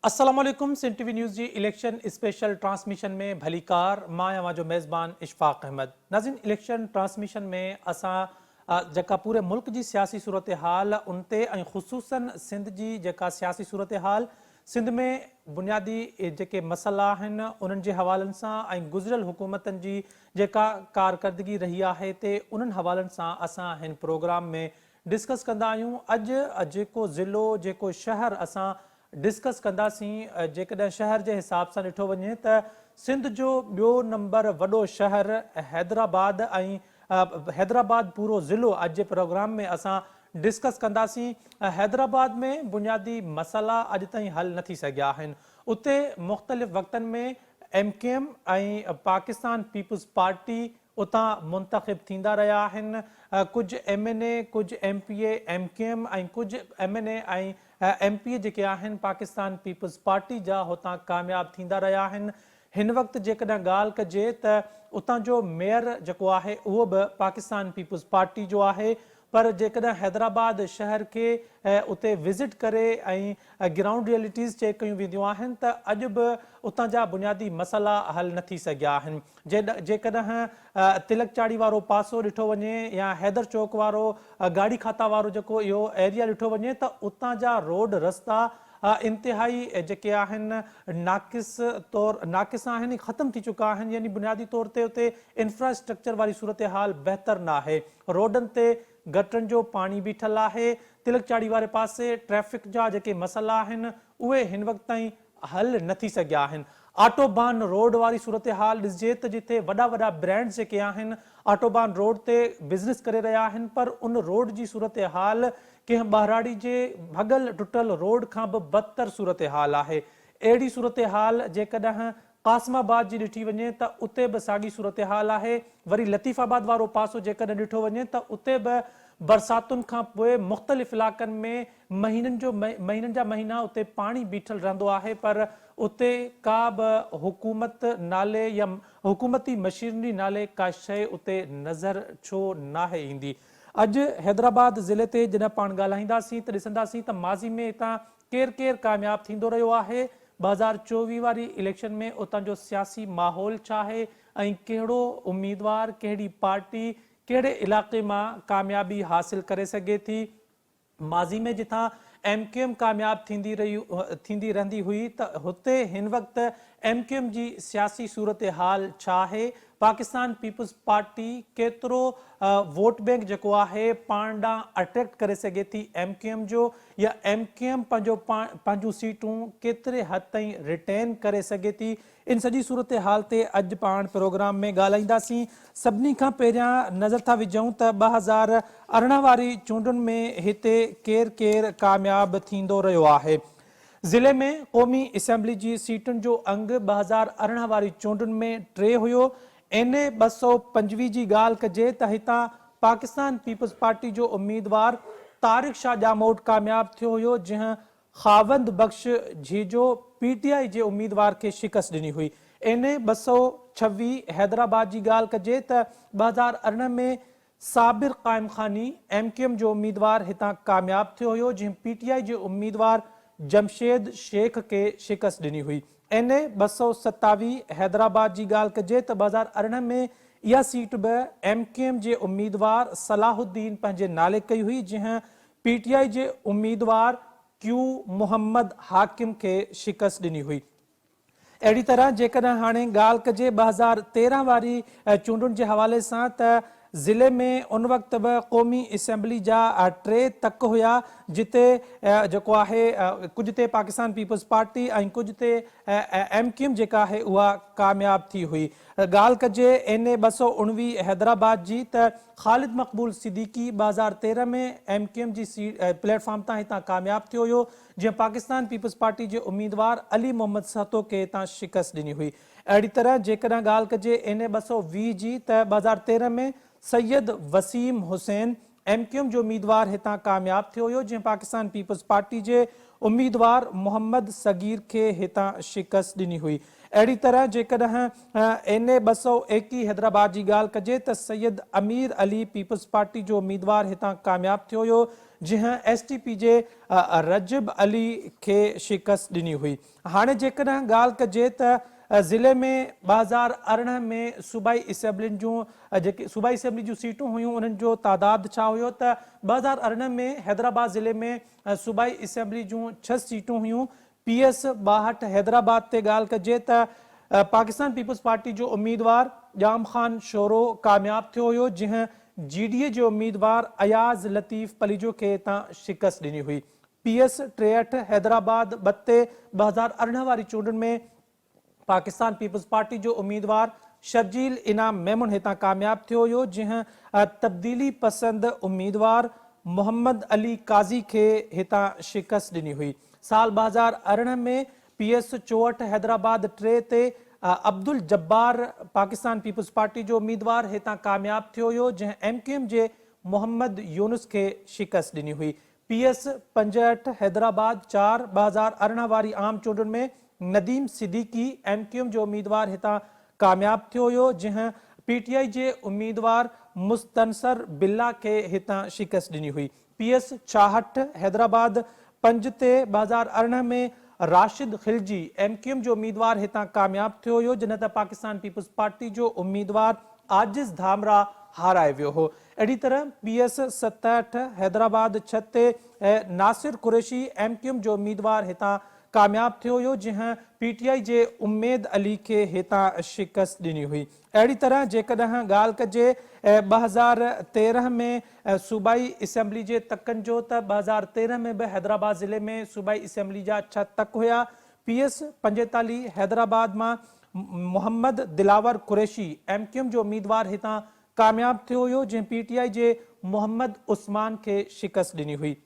अस्सलाम वालेकुम। Sindh TV news जी election special transmission में भलीकार मां अवां जो मेज़बान इशफाक अहमद। नाज़रीन, इलेक्शन ट्रांसमिशन में असां जेका पूरे मुल्क जी सियासी सूरत हाल उन ते ख़ुसूसन सिंध जी जेका सियासी सूरत हाल, सिंध में बुनियादी जेके मसइला आहिनि उन्हनि जे हवालनि सां ऐं गुज़िरियल हुकूमतनि जी जेका कारकर्दगी रही आहे ते उन्हनि हवालनि सां असां हिन प्रोग्राम में डिस्कस कंदा आहियूं। अॼु जेको ज़िलो जेको शहर असां डिस्कस कंदासीं, जेकॾहिं शहर जे हिसाब सां ॾिठो वञे त सिंध जो ॿियो नंबर वॾो शहर हैदराबाद ऐं हैदराबाद पूरो ज़िलो अॼु जे प्रोग्राम में असां डिस्कस कंदासीं। हैदराबाद में बुनियादी मसइला अॼु ताईं हल न थी सघिया आहिनि। उते मुख़्तलिफ़ वक़्तनि में MKM ऐं पाकिस्तान पीपुल्स पार्टी उतां मुंतख़िब थींदा रहिया आहिनि। कुझु MNA, कुझु MPA MKM ऐं कुझु MNA ऐं MPA जेके आहिनि पाकिस्तान पीपुल्स पार्टी जा हुतां कामयाब थींदा रहिया आहिनि। हिन वक़्तु जेकॾहिं ॻाल्हि कजे त उतां जो मेयर जेको आहे उहो बि पाकिस्तान पीपुल्स पार्टी जो आहे। पर जेकॾहिं हैदराबाद शहर के उते विज़िट करे ऐं ग्राउंड रियलिटीज़ चेक कयूं वेंदियूं आहिनि त अॼु बि उतां जा बुनियादी मसइला हल न थी सघिया आहिनि। जेकॾहिं तिलक चाड़ी वारो पासो ॾिठो वञे या हैदर चौक वारो गाड़ी खाता वारो जेको इहो एरिया ॾिठो वञे त उतां जा रोड रस्ता इंतिहाई जेके आहिनि नाक़िस आहिनि, ख़तम थी चुका आहिनि। यानी बुनियादी तौर ते उते इंफ्रास्ट्रक्चर वारी सूरत हाल बहितर न आहे। रोडनि ते गटरनि जो पाणी बीठल आहे। तिलक चाड़ी वारे पासे ट्रैफ़िक जा जेके मसइला आहिनि उहे हिन वक़्त ताईं हल न थी सघिया आहिनि। ऑटोबान रोड वारी सूरत हाल ॾिसिजे त जिथे वॾा वॾा ब्रांड्स जेके आहिनि ऑटोबान रोड ते बिज़नेस करे रहिया आहिनि, पर उन रोड जी सूरत हाल कंहिं ॿाराड़ी जे भॻल टुटल रोड खां बि बदतर सूरत हाल आहे। अहिड़ी सूरत हाल जेकॾहिं क़ासिमाबाद जी ॾिठी वञे त उते बि साॻी सूरत हाल आहे। वरी लतीफ़ाबाद वारो पासो जेकॾहिं ॾिठो वञे त उते बि बरसातुनि खां पोइ मुख़्तलिफ़ इलाइक़नि में महीननि जा महीना उते पाणी बीठल रहंदो आहे, पर उते का बि हुकूमत नाले या हुकूमती मशीनरी नाले का शइ उते नज़र छो नाहे ईंदी। अॼु हैदराबाद ज़िले ते जॾहिं पाण ॻाल्हाईंदासीं त ॾिसंदासीं त माज़ी में हितां केरु केरु कामयाबु थींदो रहियो आहे। 2024 वारी इलेक्शन में उतां जो सियासी माहौल छा आहे ऐं कहिड़ो उम्मीदवार कहिड़ी पार्टी कहिड़े इलाइक़े मां कामयाबी हासिल करे सघे थी। माज़ी में जिथां MKM कामयाब थींदी रहंदी हुई त हुते हिन वक़्तु MKM जी सियासी सूरत हाल छा आहे। पाकिस्तान पीपुल्स पार्टी केतिरो वोट बैंक जेको आहे पाण ॾांहुं अट्रैक्ट करे सघे थी MKM जो, या MKM पंहिंजूं सीटूं केतिरे हद ताईं रिटेन करे सघे थी। इन सॼी सूरत हाल ते अॼु पाण प्रोग्राम में ॻाल्हाईंदासीं। सभिनी खां पहिरियां नज़र था विझूं त 2018 वारी चूंडुनि में हिते केरु केरु कामयाबु थींदो रहियो आहे। ज़िले में क़ौमी असेंबली जी सीटुनि जो अंग 2018 वारी चूंडुनि में 3 हुयो। NA 225 जी ॻाल्हि कजे त हितां पाकिस्तान पीपुल्स पार्टी जो उम्मीदवार तारिक शाह जामोद कामयाब थियो हुयो, जंहिं ख़ावंद बख़्श झीजो PTI जे उम्मीदवार खे शिकस्त ॾिनी हुई। NA 226 हैदराबाद जी ॻाल्हि कजे त 2018 में साबिर क़ाइम ख़ानी MKM जो उम्मीदवार हितां कामयाब थियो हुयो, जंहिं PTI जे उम्मीदवार जमशेद शेख के शिकस्त ॾिनी हुई। NA 227 हैदराबाद जी ॻाल्हि कजे त 2018 में इहा सीट बि MKM जे उम्मीदवार सलाहुद्दीन पंहिंजे नाले कई हुई, जंहिं PTI जे उम्मीदवार Q मोहम्मद हाकिम खे शिकस्त ॾिनी हुई। अहिड़ी तरह जेकॾहिं हाणे ॻाल्हि कजे 2013 वारी चूंडुनि जे हवाले सां त ज़िले में उन वक़्तु बि क़ौमी असेंबली जा 3 तक हुया, जिते जेको आहे कुझु ते पाकिस्तान पीपुल्स पार्टी ऐं कुझु ते MKM जेका आहे उहा कामयाब थी हुई। ॻाल्हि कजे NA 219 हैदराबाद जी त ख़ालिद मक़बूल सिद्दीकी 2013 में MKM जी सीट प्लेटफॉर्म तां हितां कामयाब थियो हुयो, जंहिं पाकिस्तान पीपुल्स पार्टी जे उम्मीदवार अली मोहम्मद सहतो खे हितां शिकस्त ॾिनी हुई। अहिड़ी तरह जेकॾहिं ॻाल्हि कजे NA 220 जी त 2013 में सैयद वसीम हुसैन MKM जो उम्मीदवार हितां कामयाब थियो हुयो, जंहिं पाकिस्तान पीपुल्स पार्टी जे उम्मीदवार मोहम्मद सगीर खे हितां शिकस्त ॾिनी हुई। अहिड़ी तरह जेकॾहिं NA 221 हैदराबाद जी ॻाल्हि कजे त सैयद अमीर अली पीपल्स पार्टी जो उम्मीदवार हितां कामयाब थियो हुयो, जंहिं STP जे रजब अली खे शिकस्त ॾिनी हुई। हाणे जेकॾहिं ॻाल्हि कजे त ज़िले में 2018 में सूबाई असेंबलियुनि जूं जेके सूबाई असेंबली जूं सीटूं हुयूं उन्हनि जो तादाद छा हुयो त 2018 में हैदराबाद ज़िले में सूबाई असेंबली जूं 6 सीटूं हुयूं। PS 62 हैदराबाद ते ॻाल्हि कजे त पाकिस्तान पीपल्स पार्टी जो उम्मीदवार जाम खान शोरो कामयाब थियो हुयो, जंहिं GDA जो उम्मीदवार अयाज़ लतीफ़ पलीजो खे हितां शिकस्त ॾिनी हुई। PS 63 हैदराबाद 2018 वारी चूंडुनि में पाकिस्तान पीपल्स पार्टी जो उम्मीदवार शर्जील इनाम मेमुन हितां कामयाब थियो हुयो, जंहिं तब्दीली पसंद उम्मीदवार मोहम्मद अली काज़ी खे हितां शिकस्त ॾिनी हुई। साल 2018 में PS 64 हैदराबाद 3 ते अब्दुल जब्बार पाकिस्तान पीपल्स पार्टी जो उम्मीदवार हितां कामयाब थियो हुयो, जंहिं MQM जे मोहम्मद यूनुस खे शिकस्त ॾिनी हुई। PS 65 हैदराबाद 4 2018 वारी आम चूंडुनि में नदीम सिद्दीकी MQM जो उम्मीदवार हितां कामयाब थियो हुयो, जंहिं PTI जे उम्मीदवार मुस्तनसर बिल्ला खे हितां शिकस्त ॾिनी हुई। PS 66 हैदराबाद 5 ते 2018 में राशिद खिलजी MQM जो उम्मीदवार हितां कामयाब थियो हुयो, जिन त पाकिस्तान पीपल्स पार्टी जो उम्मीदवार आजिज़ धामरा हाराए वियो हो। अहिड़ी तरह PS 67 हैदराबाद 6 ते नासिर कुरैशी MQM जो उम्मीदवार हितां कामयाब थियो हुयो, जंहिं PTI जे उम्मेद अली खे हितां शिकस्त ॾिनी हुई। अहिड़ी तरह जेकॾहिं ॻाल्हि कजे 2013 में सूबाई असेंबली जे तकनि जो त 2013 में बि हैदराबाद ज़िले में सूबाई असेंबली जा 6 तक हुया। PS 45 हैदराबाद मां मोहम्मद दिलावर कुरैशी MQM जो उम्मीदवार हितां कामयाब थियो हुयो, जंहिं PTI जे मोहम्मद उस्मान खे शिकस्त ॾिनी हुई।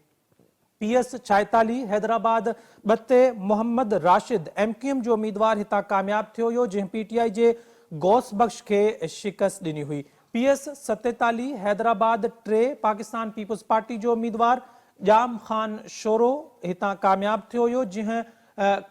PS 46 हैदराबाद 2 ते मोहम्मद राशिद MQM जो उम्मीदवार हितां कामयाब थियो हुयो, जंहिं PTI जे गौस बख्श खे शिकस्त ॾिनी हुई। PS 47 हैदराबाद 3 पाकिस्तान पीपल्स पार्टी जो उम्मीदवार जाम खान शोरो हितां कामयाब थियो हुयो, जंहिं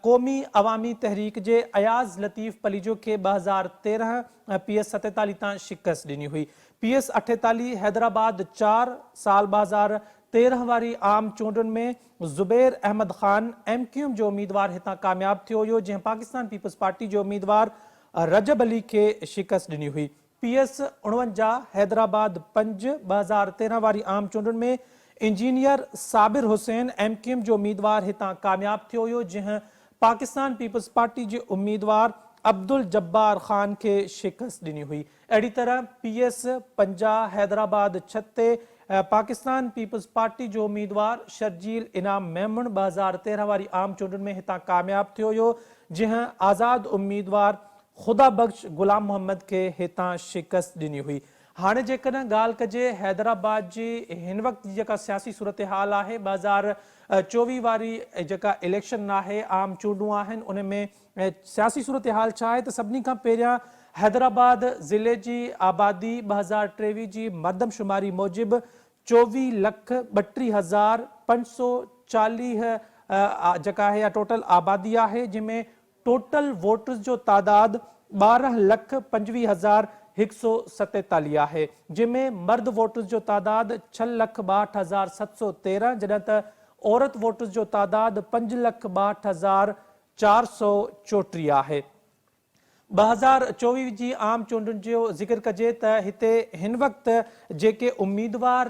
क़ौमी अवामी तहरीक जे अयाज़ लतीफ़ पलीजो खे 2013 PS 47 तां शिकस्त ॾिनी हुई। PS 48 हैदराबाद 4 साल 2013 वारी आम चूंडुनि में ज़ुबैर अहमद ख़ान MQM जो उम्मीदवार हितां कामयाब थियो हुयो, जंहिं पाकिस्तान पीपल्स पार्टी जो उम्मीदवार रजब अली खे शिकस्त ॾिनी हुई। PS 49 हैदराबाद 5 2013 वारी आम चूंडुनि में इंजीनियर साबिर हुसैन MQM जो उम्मीदवार हितां कामयाब थियो हुयो, जंहिं पाकिस्तान पीपल्स पार्टी जे उम्मीदवार अब्दुल जब्बार ख़ान खे शिकस्त ॾिनी हुई। अहिड़ी तरह PS 50 हैदराबाद 6 ते पाकिस्तान पीपल्स पार्टी जो उम्मीदवार शर्जील इनाम मेमुन 2013 वारी आम चूंडुनि में हितां कामयाब थियो हुयो, जंहिं आज़ाद उम्मीदवार ख़ुदा बख़्श गुलाम मोहम्मद खे हितां शिकस्त ॾिनी हुई। हाणे जेकॾहिं ॻाल्हि कजे हैदराबाद जी हिन वक़्त जी जेका सियासी सूरत हाल आहे, 2024 वारी जेका इलेक्शन आहे, आम चूंडूं आहिनि, उन में सियासी सूरत हाल छा आहे त सभिनी खां पहिरियां हैदराबाद ज़िले जी आबादी 2023 जी मरदमशुमारी मूजिबि 24,32,540 जेका आहे या टोटल आबादी आहे, जंहिंमें टोटल वोटर्स जो तादाद 12,25,147 आहे, जंहिंमें मर्द वोटर्स जो तादाद 6,62,713, जॾहिं त औरत वोटर्स जो तादाद 5,62,434 आहे। 2024 जी आम चूंडुनि जो ज़िक्र कजे त हिते हिन वक़्तु जेके उम्मीदवार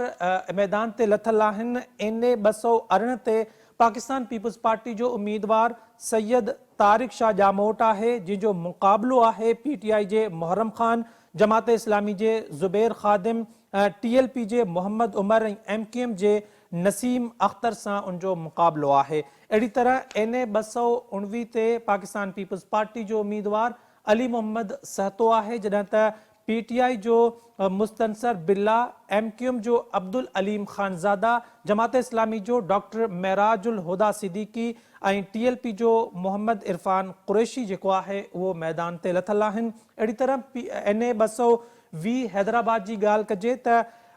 मैदान ते लथल आहिनि, NA 218 ते पाकिस्तान पीपल्स पार्टी जो उम्मीदवार सैयद तारिक शाह जामोट आहे, जंहिंजो मुक़ाबिलो आहे PTI जे मुहर्रम ख़ान, जमात इस्लामी जे ज़ुबैर ख़ादिम, TLP जे मोहम्मद उमर ऐं MQM जे नसीम अख्तर सां उनजो मुक़ाबिलो आहे। अहिड़ी तरह NA 219 ते पाकिस्तान पीपल्स पार्टी जो उम्मीदवार अली मोहम्मद सहतो आहे, जॾहिं त PTI जो मुस्तनसर बिल्ला, MQM जो अब्दुल अलीम ख़ानज़ादा, जमात इस्लामी जो डॉक्टर महराजुल हुदा सिद्दीकी ऐं TLP जो मोहम्मद इरफान कुरैशी जेको आहे उहो मैदान ते लथल आहिनि। अहिड़ी तरह NA 220 हैदराबाद जी ॻाल्हि कजे त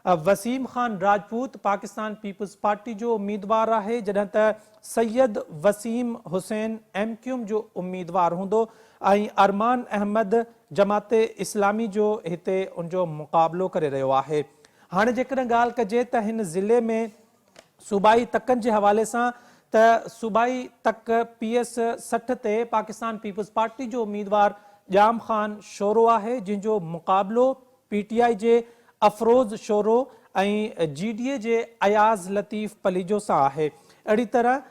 वसीम खान राजपूत पाकिस्तान पीपल्स पार्टी जो उम्मीदवार है, जॾहिं त सैयद वसीम हुसैन MQM जो उम्मीदवार हूंदो ऐं अरमान अहमद जमात इस्लामी जो हिते उनजो मुक़ाबलो करे रहियो आहे। हाणे जेकॾहिं ॻाल्हि कजे त हिन ज़िले में सूबाई तकनि जे हवाले सां त सूबाई तक PS 60 ते पाकिस्तान पीपल्स पार्टी जो उम्मीदवार जाम खान शोरो आहे, जिनजो मुक़ाबलो PTI जे अफरोज़ शोरो ऐं GDA जे अयाज़ लतीफ़ पलीजो सां आहे। अहिड़ी तरह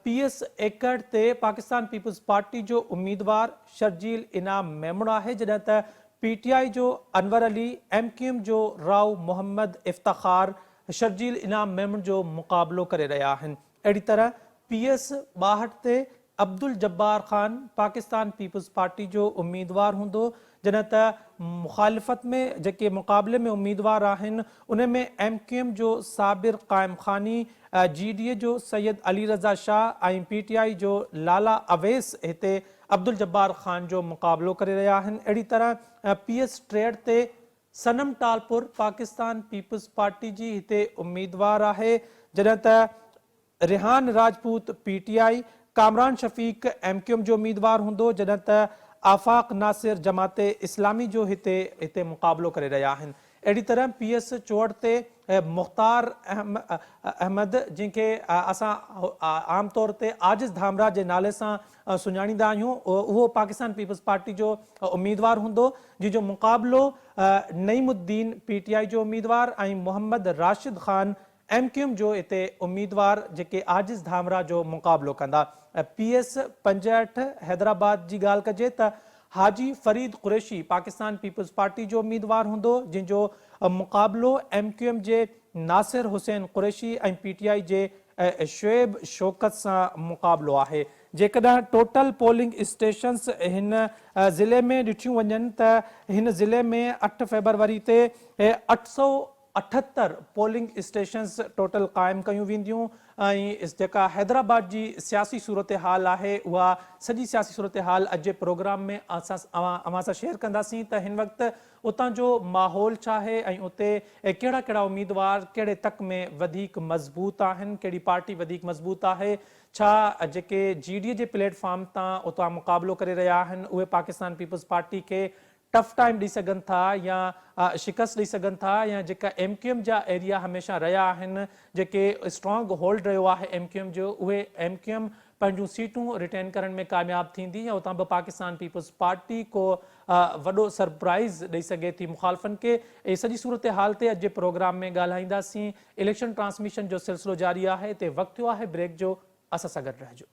PS 61 ते पाकिस्तान पीपल्स पार्टी जो उम्मीदवार शर्जील इनाम मेमुण आहे, जॾहिं त PTI जो अनवर अली, MQM जो राव मोहम्मद इफ्तार शर्जील इनाम मेमुण जो मुक़ाबलो करे रहिया आहिनि। अहिड़ी तरह PS 62 ते अब्दुल जब्बार खान पाकिस्तान पीपल्स पार्टी जो उम्मीदवार हूंदो, जॾहिं त मुखालिफ़त में जेके मुक़ाबले में उम्मीदवार आहिनि उन में MQM जो साबिर क़ाइम खानी, GDA जो सैयद अली रज़ा शाह ऐं PTI जो लाला अवैस हिते अब्दुल जब्बार खान जो मुक़ाबलो करे रहिया आहिनि। अहिड़ी तरह PS 63 ते सनम टालपुर पाकिस्तान पीपल्स पार्टी जी हिते उम्मीदवार आहे, जॾहिं त रिहान राजपूत PTI, कामरान शफ़ीक MQM जो उम्मीदवार हूंदो, जॾहिं त आफ़ाक नासिर जमात इस्लामी जो हिते मुक़ाबलो करे रहिया आहिनि। अहिड़ी तरह PS 64 ते मुख़्तार अहमद, जंहिंखे असां आम तौर ते आजिज़ धामरा जे नाले सां सुञाणींदा आहियूं, उहो पाकिस्तान पीपल्स पार्टी जो उम्मीदवार हूंदो, जंहिंजो मुक़ाबलो नईमुद्दीन PTI जो उम्मीदवार ऐं मोहम्मद राशिद ख़ान MQM जो हिते उम्मीदवार जेके आजिज़ धामरा जो मुक़ाबलो कंदा। PS 65 हैदराबाद जी ॻाल्हि कजे त हाजी फरीद कुरैशी पाकिस्तान पीपल्स पार्टी जो उम्मीदवार हूंदो, जंहिंजो मुक़ाबलो MQM जे नासिर हुसैन कुरैशी ऐं PTI जे शुएब शौकत सां मुक़ाबलो आहे। जेकॾहिं टोटल पोलिंग स्टेशन्स हिन ज़िले में ॾिठियूं वञनि त हिन ज़िले में 8 फरवरी ते 878 पोलिंग स्टेशन्स टोटल क़ाइमु कयूं वेंदियूं ऐं जेका हैदराबाद जी सियासी सूरत हाल आहे उहा सॼी सियासी सूरत हाल अॼु जे प्रोग्राम में अवां सां शेयर कंदासीं त हिन वक़्तु उतां जो माहौल छा आहे ऐं उते कहिड़ा कहिड़ा उम्मीदवार कहिड़े तक में वधीक मज़बूत आहिनि, कहिड़ी पार्टी वधीक मज़बूत आहे, छा जेके GDA जे प्लेटफॉर्म तां उतां मुक़ाबलो करे रहिया आहिनि उहे पाकिस्तान पीपल्स पार्टी खे टफ टाइम ॾेई सघनि था या शिकस्त ॾेई सघनि था, या जेका MQM जा एरिया हमेशह रहिया आहिनि, जेके स्ट्रॉन्ग होल्ड रहियो आहे MQM जो, उहे MQM पंहिंजूं सीटूं रिटेन करण में कामयाबु थींदी या उतां बि पाकिस्तान पीपल्स पार्टी को वॾो सरप्राइज़ ॾेई सघे थी मुखालिफ़नि खे। ऐं सॼी सूरत हाल ते अॼु जे प्रोग्राम में ॻाल्हाईंदासीं। इलेक्शन ट्रांसमिशन जो सिलसिलो जारी आहे, हिते वक़्तु थियो आहे ब्रेक जो, असां सां गॾु रहिजो।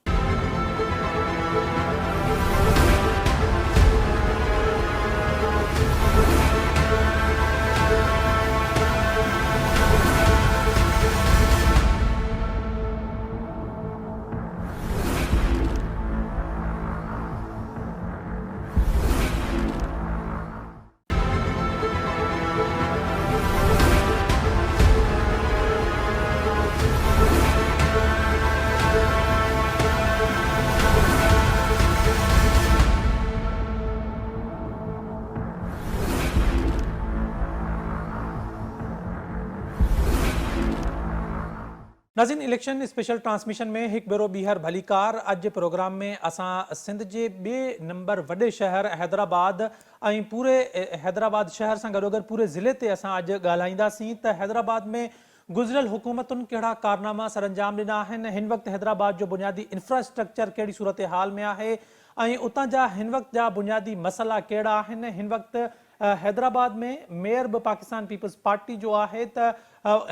नाज़रीन, इलेक्शन स्पेशल ट्रांसमिशन में हिकु भेरो ॿीहर भलीकार। अॼु जे प्रोग्राम में असां सिंध जे ॿिए नंबर वॾे शहर हैदराबाद ऐं पूरे हैदराबाद शहर सां गॾोगॾु पूरे ज़िले ते असां अॼु ॻाल्हाईंदासीं त हैदराबाद में गुज़िरियल हुकूमतुनि कहिड़ा कारनामा सर अंजाम ॾिना आहिनि, हिन वक़्तु हैदराबाद जो बुनियादी इंफ्रास्ट्रक्चर कहिड़ी सूरत हाल में आहे ऐं उतां जा हिन वक़्तु जा बुनियादी मसइला कहिड़ा आहिनि। हिन वक़्तु हैदराबाद में मेयर बि पाकिस्तान पीपल्स पार्टी जो आहे त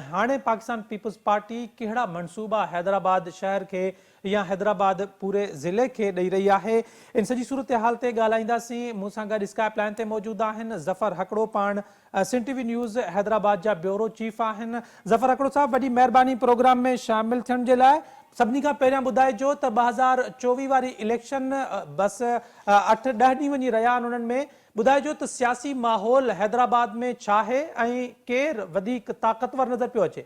हाणे पाकिस्तान पीपल्स पार्टी कहिड़ा मनसूबा हैदराबाद शहर खे या हैदराबाद पूरे ज़िले खे ॾेई रही आहे। इन सॼी सूरत हाल ते ॻाल्हाईंदासीं। मूं सां गॾु स्काइप लाइन ते मौजूदु आहिनि ज़फ़र हकड़ो, पाण सिंध TV न्यूज़ हैदराबाद जा ब्यूरो चीफ आहिनि। ज़फ़र हकड़ो साहब, वॾी महिरबानी प्रोग्राम में शामिल थियण जे लाइ। सभिनी खां पहिरियां ॿुधाइजो त 2024 वारी इलेक्शन बसि 8-10 ॾींहं वञी रहिया आहिनि, उन्हनि में ॿुधाइजो त सियासी माहौल हैदराबाद में छा आहे ऐं केरु वधीक ताक़तवर नज़र पियो अचे।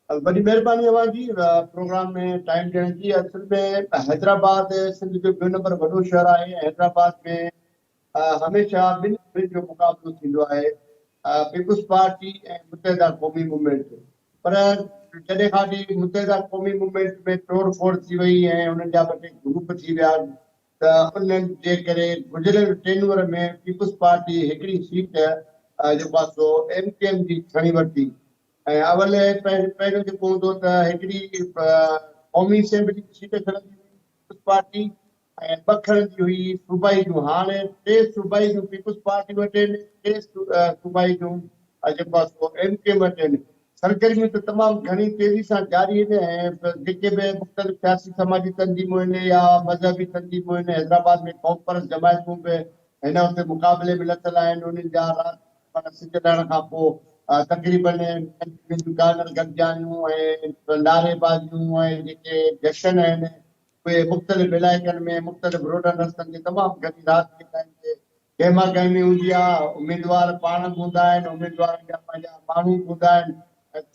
बड़ी मेहरबानी अवां जी प्रोग्राम में टाइम ॾियण जी। असल में हैदराबाद सिंध जो ॿियो नंबर वॾो शहर आहे। हैदराबाद में हमेशह ॿिनि जो मुक़ाबलो थींदो आहे। पीपुल्स पार्टी ऐं मुतहदा क़ौमी मूवमेंट। पर जॾहिं खां वठी मुतहदा क़ौमी मूवमेंट में तोड़ फोड़ थी वई ऐं उन्हनि जा ॿ टे ग्रुप थी विया त उन्हनि जे करे गुज़िरियल टेन्यूर में पीपुल्स पार्टी हिकिड़ी सीट जेको आहे सो MKM जी खणी वरिती। ऐं अवल पहिरियों जेको हूंदो त हिकिड़ी क़ौमी असेंबली जी सीट खणंदी हुई पीपुल्स पार्टी ऐं ॿ खणंदी हुई सूबाई जूं। हाणे 3 सूबाई जूं पीपुल्स पार्टी वटि आहिनि, 3 सूबाई जूं जेको आहे सो MKM वटि आहिनि। सरगर्मियूं त तमामु घणी तेज़ी सां जारी आहिनि ऐं जेके बि मुख़्तलिफ़ सियासी समाजी तंज़ीमूं आहिनि या मज़हबी तंज़ीमूं आहिनि, हैदराबाद में क़ौम परस्त जमायतूं बि हिन वक़्तु मुक़ाबले में लथल आहिनि। उन्हनि जा राति सिज लहण खां पोइ तक़रीबन गानर गॾिजानियूं ऐं नारेबाज़ियूं ऐं जेके जशन आहिनि उहे मुख़्तलिफ़ इलाइक़नि में मुख़्तलिफ़ रोडनि रस्तनि ते तमामु घणी राति जे टाइम ते गहमा गहमी हूंदी आहे। उमेदवार पाण बि हूंदा आहिनि, उमेदवारनि जा पंहिंजा माण्हू बि हूंदा आहिनि।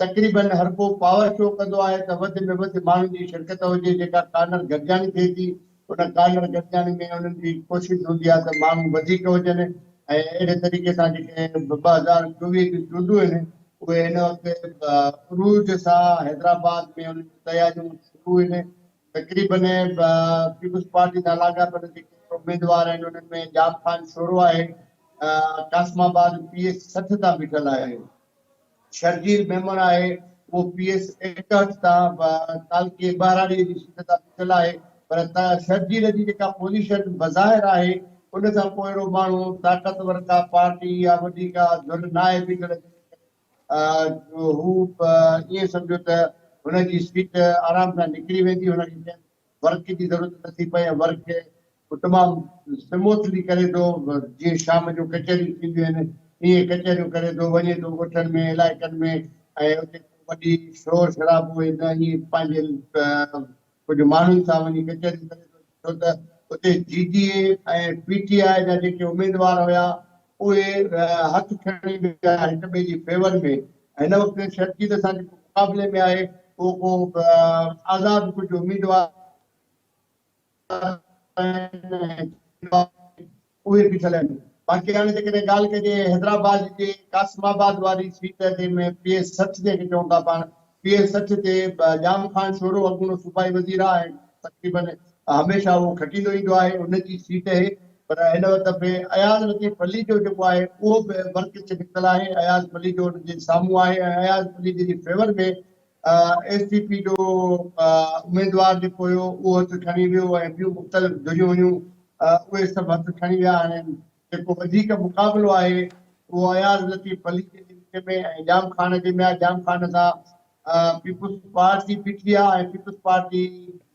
तक़रीबन हर को पावर शो कंदो आहे त वधि में वधि माण्हुनि जी शिरकत हुजे। जेका कार्नर गॾिजाणी थिए थी उन कार्नर गॾिजाणी में उन्हनि जी कोशिशि हूंदी आहे त माण्हू वधीक हुजनि ऐं अहिड़े तरीक़े सां जेके 2024 जूं चूंडूं आहिनि उहे हिन वक़्तु उरूज सां हैदराबाद में उन्हनि जी तयारियूं शुरू आहिनि। तक़रीबन पीपुल्स पार्टी सां लाॻापियल जेके उमेदवार आहिनि उन्हनि में जाम ख़ान शोरो आहे, कासमाबाद PS 60 तां बीठल आहे। शर्जील मेमन आहे वो PS 61 तां कालके बहराड़ी जी सीट तां बीठल आहे। पर शर्जील जी जेका पोजीशन बज़ाहिर आहे उन सां पोइ अहिड़ो माण्हू ताक़तवर का पार्टी या वॾी का धुन न आहे बीठल। हू ईअं सम्झो त हुनजी सीट आराम सां निकिरी वेंदी। हुनखे वर्क जी ज़रूरत नथी पए, वर्क तमामु स्मूथली करे थो। जीअं शाम जो कचहरियूं थींदियूं आहिनि ईअं कचहरियूं करे थो वञे थो ॻोठनि में इलाइक़नि में ऐं उते वॾी शोर शराबो न ईअं पंहिंजे कुझु माण्हुनि सां वञी कचहरियूं करे थो। छो त उते GDA ऐं PTI जा जेके उमेदवार हुया उहे हथ खणी विया हिक ॿिए जी फेवर में। हिन वक़्तु शर्जील सां जेको मुक़ाबले में आहे उहो को आज़ाद कुझु उमेदवार उहे बीठल आहिनि। बाक़ी हाणे जेकॾहिं ॻाल्हि कजे हैदराबाद जे कासमाबाद वारी सीट ते में PS 60 जंहिंखे चऊं था पाण, PS 60 ते जाम ख़ान शोरो अॻूणो सूबाई वज़ीर आहे। तक़रीबन हमेशह उहो खटींदो ईंदो आहे, उनजी सीट आहे। पर हिन दफ़े अयाज़ लतीफ़ अली जो जेको आहे उहो बि वर्क ते निकितल आहे। अयाज़ अली जो उनजे साम्हूं आहे ऐं अयाज़ अली जी फेवर में SDP जो उमेदवार जेको हुयो उहो हथु खणी वियो ऐं ॿियूं मुख़्तलिफ़ धुरियूं हुयूं उहे सभु हथु खणी विया। हाणे जेको वधीक मुक़ाबिलो आहे उहो अयाज़ लतीफ़ अली जे विच में ऐं जाम ख़ान जे में आहे। जाम ख़ान सां पीपुल्स पार्टी बीठी आहे ऐं पीपुल्स पार्टी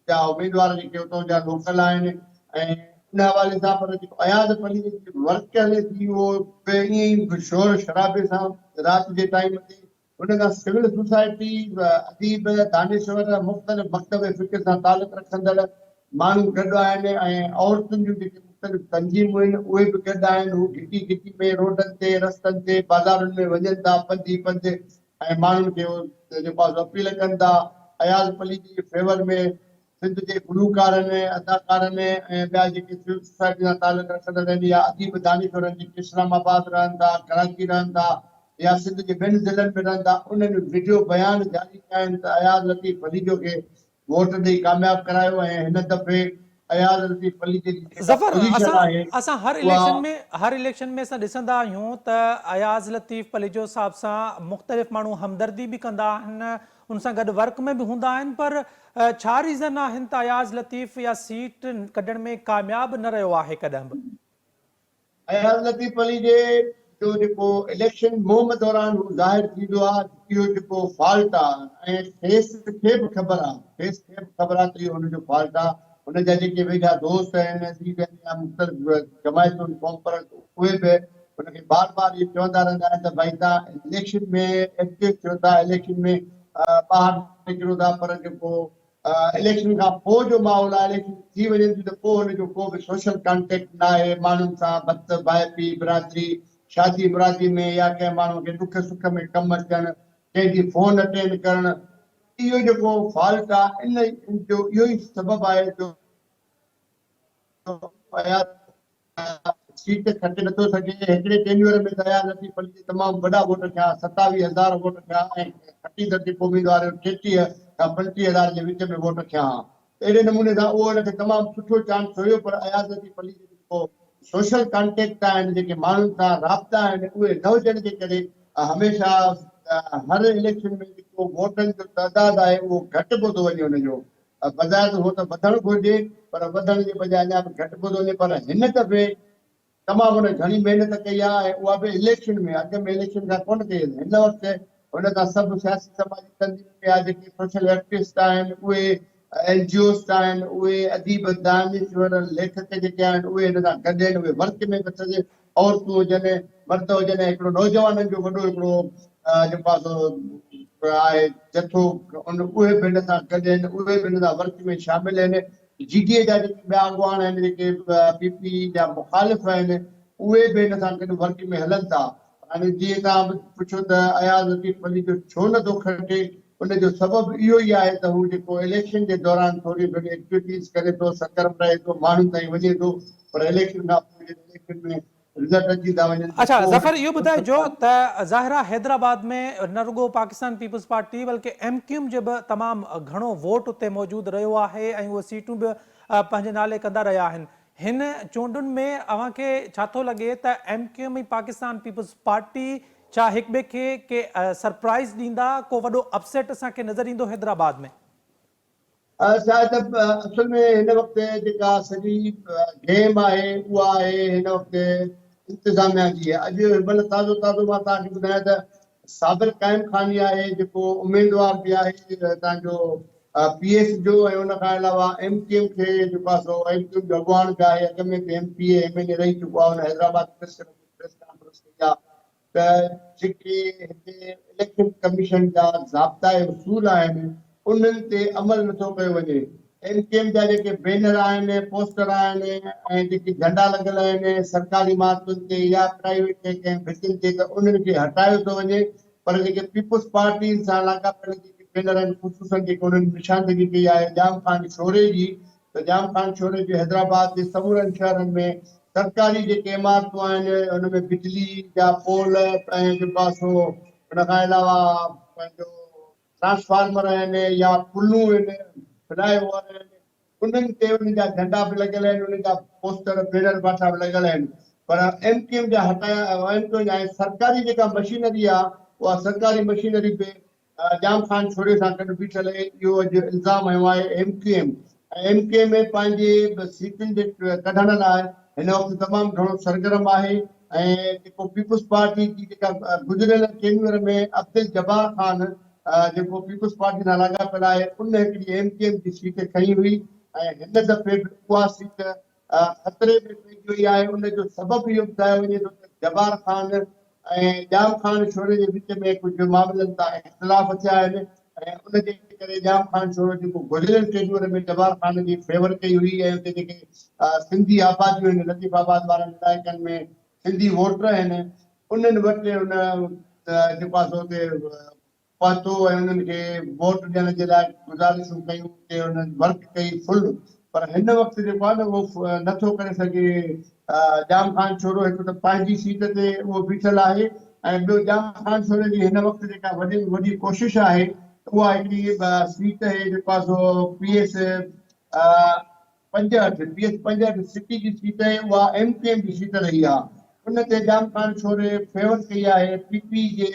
जा उमेदवार जेके उतां जा लोकल आहिनि ऐं उन हवाले सां। पर जेको अयाज़ अली जी वर्क हले थी उहो ईअं ई शोर शराबे सां राति जे टाइम ते उन खां सिविल सोसाइटी अदीब दानिश्वर मुख़्तलिफ़ मकतब फ़िक्र सां तालुक़ रखंदड़ माण्हू गॾु आहिनि ऐं औरतुनि जूं जेके मुख़्तलिफ़ तंज़ीमूं आहिनि उहे बि गॾु आहिनि। हू घिटी घिटी में रोडनि ते रस्तनि ते बाज़ारुनि में वञनि था पंधि पंधि ऐं माण्हुनि खे जेको आहे अपील कनि था। अयाज़ अली जी फेवर में सिंध जे गुलूकारनि अदाकारनि ऐं ॿिया जेके सिविल सोसाइटी सां तालुक़ रखंदड़ आहिनि या अदीब दानिश्वरनि जेके इस्लामाबाद रहनि था, कराची रहनि था या सिंध जे ॿियनि ज़िलनि में रहनि था, उन्हनि वीडियो बयान जारी कया आहिनि त अयाज़ लतीफ़ अली जो खे वोट ॾेई कामयाबु करायो ऐं हिन दफ़े अयाज़ लतीफ़ अली जी जेका ज़फ़र, पोजीशन आहे असां हर इलेक्शन में असां ॾिसंदा आहियूं त अयाज़ लतीफ़ अली जो हिसाब सां मुख़्तलिफ़ माण्हू हमदर्दी बि कंदा आहिनि, उन सां गॾु वर्क में बि हूंदा आहिनि। पर छा रीज़न आहिनि त अयाज़ लतीफ़ या सीट कढण में कामयाबु न रहियो आहे कॾहिं बि? अयाज़ लतीफ़ अली जे जो जेको इलेक्शन मुहिम दौरान हू ज़ाहिर थींदो आहे इहो जेको फॉल्ट आहे ऐं खेस खे बि ख़बर आहे त इहो हुनजो फॉल्ट आहे। हुनजा जेके वेझा दोस्त आहिनि मुख़्तलिफ़ जमायतुनि क़ौम परस्त उहे बि हुनखे बार बार इहे चवंदा रहंदा आहिनि त भई तव्हां इलेक्शन में एक्टिव थियो था, इलेक्शन में ॿाहिरि निकिरो था, पर जेको इलेक्शन खां पोइ जो माहौल आहे इलेक्शन थी वञे थी त पोइ हुनजो को बि सोशल कॉन्टेक्ट न आहे माण्हुनि सां। भत भाई पी बिरादरी शादी मुरादी में या कंहिं माण्हू खे दुख सुख में कमु अचणु, कंहिंजी फोन अटेंड करणु, इहो जेको फॉल्ट आहे इन जो इहो ई सबबु आहे जो सीट खटे नथो सघे। हिकिड़े टेन्यूअर में दया लतीफ़ अली जे तमामु वॾा वोट थिया, 27,000 वोट थिया ऐं खटी दर्जे को उम्मीदवार 33 खां 35,000 जे विच में वोट थिया। अहिड़े नमूने सां उहो हुनखे तमामु सुठो चांस हुयो, पर अयाज़ लतीफ़ अली जो जेको सोशल कॉन्टेक्ट आहिनि, जेके माण्हुनि सां राब्ता आहिनि, उहे न हुजण जे करे हमेशह हर इलेक्शन में जेको वोटनि जो तइदाद आहे उहो घटि पोइ थो वञे हुनजो। बजाए हो त वधणु घुरिजे, पर वधण जे बजाए अञा बि घटि पोइ थो वञे। पर हिन दफ़े तमामु हुन घणी महिनत कई आहे, ऐं उहा बि इलेक्शन में, अॻ में इलेक्शन खां कोन कई। हिन वक़्तु हुन खां सभु सियासी समाजी तंज़ीम या जेके सोशल एक्टिविस्ट आहिनि, उहे NGOs आहिनि, उहे अदीब दानिश्वर लेखक जेके आहिनि, उहे हिन सां गॾु आहिनि, उहे वर्क में बि औरतूं हुजनि, मर्द हुजनि, हिकिड़ो नौजवाननि जो वॾो हिकिड़ो जेको आहे जथो, उहे बि हिन सां गॾु आहिनि, उहे बि हिन सां वर्क में शामिल आहिनि। GDA जा जेके ॿिया अॻुवान आहिनि, जेके PP जा मुखालिफ़ आहिनि, उहे बि हिन सां गॾु वर्क में हलनि था। हाणे जीअं तव्हां पुछो त अयाज़ लतीफ़ अली जो छो नथो खटे, उनजो सबबु इहो ई आहे त हू जेको इलेक्शन जे दौरान थोरी घणी एक्टिविटीज़ करे थो, सरगर्म रहे थो, माण्हुनि ताईं वञे थो, पर इलेक्शन खां पोइ इलेक्शन में रिज़ल्ट अची था वञनि। अच्छा ज़फ़र, इहो ॿुधाइजो त ज़ाहिरा हैदराबाद में न रुगो पाकिस्तान पीपल्स पार्टी बल्कि MQM जो बि तमामु घणो वोट उते मौजूदु रहियो आहे ऐं उहे सीटूं बि पंहिंजे नाले कंदा रहिया आहिनि। हिन चूंडुनि में अव्हांखे छा थो लॻे त MQM ऐं पाकिस्तान पीपल्स पार्टी छा हिक ॿिए खे के सरप्राइज़ ॾींदा, को वॾो अपसेट असांखे नज़र ईंदो हैदराबाद में? शायदि असल में हिन वक़्तु जेका सॼी गेम आहे उहा आहे हिन वक़्तु इंतिज़ामिया जी। अॼु भले ताज़ो ताज़ो मां तव्हांखे ॿुधायां त साबिर क़ाइम खानी आहे, जेको उमेदवार बि आहे तव्हांजो PS जो, ऐं हुन खां अलावा MQM खे जेको आहे सो MQM जो अॻुवान बि आहे, अॻ में बि MPA MLA रही चुको आहे। हुन हैदराबाद प्रेस कॉन्फ्रेंस कई आहे त जेके हिते इलेक्शन कमीशन जा ज़ाब्ता उसूल आहिनि, उन्हनि ते अमल नथो कयो वञे। MQM जा जेके बैनर आहिनि, पोस्टर आहिनि, ऐं जेके झंडा लॻल आहिनि सरकारी इमारतुनि ते या प्राइवेट कंहिं भितियुनि ते, त उन्हनि खे हटायो थो वञे। पर जेके पीपुल्स पार्टी सां लाॻापियल जेके बैनर आहिनि, ख़ुसूसन जेके उन्हनि निशानदगी कई आहे जाम खान शोरे जी, त जाम खान शोरे जो हैदराबाद जे समूरनि शहरनि में सरकारी जेके इमारतूं आहिनि, हुनमें बिजली जा पोल ऐं जेको आहे सो हुन खां अलावा पंहिंजो ट्रांसफार्मर आहिनि या पुलूं आहिनि, फ्लाईओवर आहिनि, उन्हनि ते उन्हनि जा झंडा बि लॻल आहिनि, उन्हनि जा पोस्टर बैनर पाछा बि लॻल आहिनि। पर MQM जा हटाया, MQM ऐं सरकारी जेका मशीनरी आहे, उहा सरकारी मशीनरी बि जाम खान छोरे सां गॾु बीठल आहे। इहो अॼु इल्ज़ाम हयो आहे MQM। MQM में पंहिंजे सीटुनि जे कढण लाइ हिन वक़्तु तमामु घणो सरगर्म आहे। ऐं जेको पीपुल्स पार्टी जी जेका गुज़िरियल टेन्यूअर में अब्दुल जब्बार ख़ान जेको पीपुल्स पार्टी सां लाॻापियल आहे, उन हिकिड़ी MQM जी सीट खई हुई, ऐं हिन दफ़े बि उहा सीट ख़तरे में पइजी वई आहे। उनजो सबबु इहो ॿुधायो वञे थो त जब्बार ख़ान ऐं जाम खान शोरे जे विच में कुझु मामलनि तां इख़्तिलाफ़ थिया आहिनि, ऐं उनजे करे जाम खान शोरे जेको गुज़िरियल टेन्यूअर में जब्बार ख़ान जी फेवर कई हुई, ऐं उते जेके सिंधी आबादियूं आहिनि, लतीफ़ाबाद वारनि इलाइक़नि में सिंधी वोटर आहिनि, उन्हनि वटि हुन जेको आहे सो हुते पहुतो ऐं उन्हनि खे वोट ॾियण जे लाइ गुज़ारिशूं कयूं, उन्हनि वर्क कई फुल। पर हिन वक़्तु जेको आहे न उहो नथो करे सघे। जाम खान छोरो हिकु त पंहिंजी सीट ते उहो बीठल आहे, ऐं ॿियो जाम खान छोरे जी हिन वक़्तु जेका वॾी में वॾी कोशिशि आहे, उहा हिकिड़ी सीट आहे जेको आहे सो PS 65 सिटी जी सीट आहे, उहा MQM जी सीट रही आहे। उन ते जाम खान छोरे फेवर कई आहे। PP जे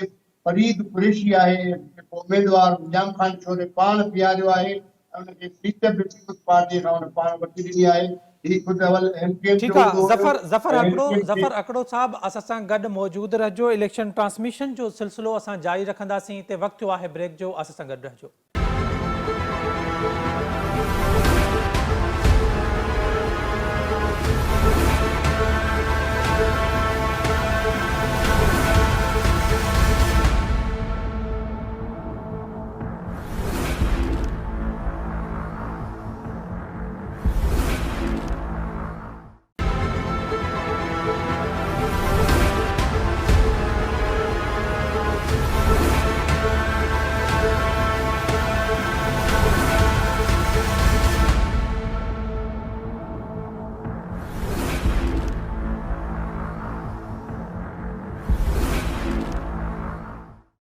फरीद कुरैशी आहे जेको उमेदवार, जाम खान छोरे पाण बीहारियो आहे, उनखे सीट बि पीपुल्स पार्टी खां हुन पाण वठी ॾिनी आहे। हीउ ख़ुदि अवल MQM जो ठीक है हूंदो हुयो, ज़फर अकड़ो साहब असां सां गॾु मौजूद रहिजो। इलेक्शन ट्रांसमिशन जो सिलसिलो असां जारी रखंदासीं। हिते वक़्तु थियो आहे ब्रेक जो, असां सां गॾु रहिजो।